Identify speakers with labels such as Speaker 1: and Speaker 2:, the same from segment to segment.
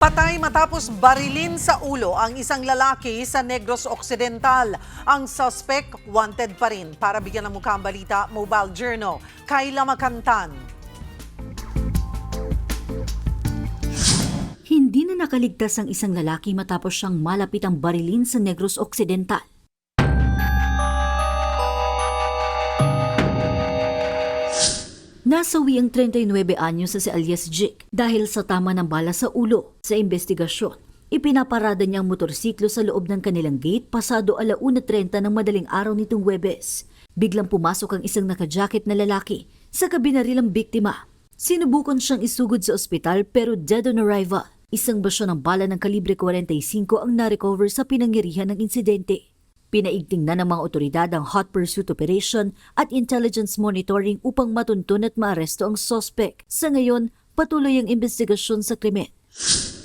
Speaker 1: Patay matapos barilin sa ulo ang isang lalaki sa Negros Occidental. Ang suspect wanted pa rin. Para bigyan ng mukha ang balita, Mobile Journal, Kayla Makantan.
Speaker 2: Hindi na nakaligtas ang isang lalaki matapos siyang malapitang barilin sa Negros Occidental. Nasawi ang 39 anyos sa si alias Jake dahil sa tama ng bala sa ulo. Sa investigasyon, ipinaparada niyang motorsiklo sa loob ng kanilang gate pasado 1:30 ng madaling araw nitong Huwebes. Biglang pumasok ang isang nakajacket na lalaki sa kabinarilang biktima. Sinubukan siyang isugod sa ospital pero dead on arrival. Isang basyo ng bala ng kalibre 45 ang na-recover sa pinangyarihan ng insidente. Pinaigting na ng mga otoridad ang hot pursuit operation at intelligence monitoring upang matuntun at maaresto ang suspect. Sa ngayon, patuloy ang investigasyon sa krimen.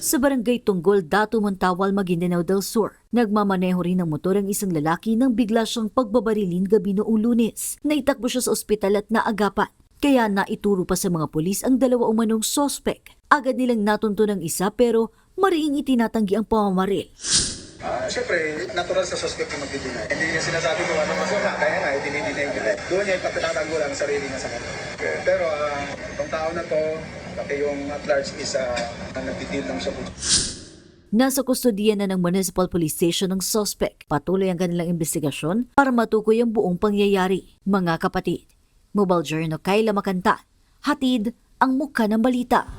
Speaker 2: Sa barangay Tunggol, Dato Montawal, Maguindanao del Sur, nagmamaneho rin ng motor ang isang lalaki nang bigla siyang pagbabarilin gabi noong Lunes. Naitakbo siya sa ospital at naagapan. Kaya naituro pa sa mga pulis ang dalawa umanong suspect. Agad nilang natuntun ang isa pero mariing itinatanggi ang pamamaril.
Speaker 3: Siyempre, natural sa suspect yung magdidinay. Hindi niya sinasabi kung ano masama, kaya nga, dinidinay niya. Doon niya ipapinatago lang ang sarili niya sa kanya. Pero itong tao na to, pati yung at large is nagdidil lang siya.
Speaker 2: Nasa kustodiya na ng Municipal Police Station ng suspect. Patuloy ang kanilang investigasyon para matukoy ang buong pangyayari. Mga kapatid, Mobile Journal, Kayla Makantan, hatid ang mukha ng balita.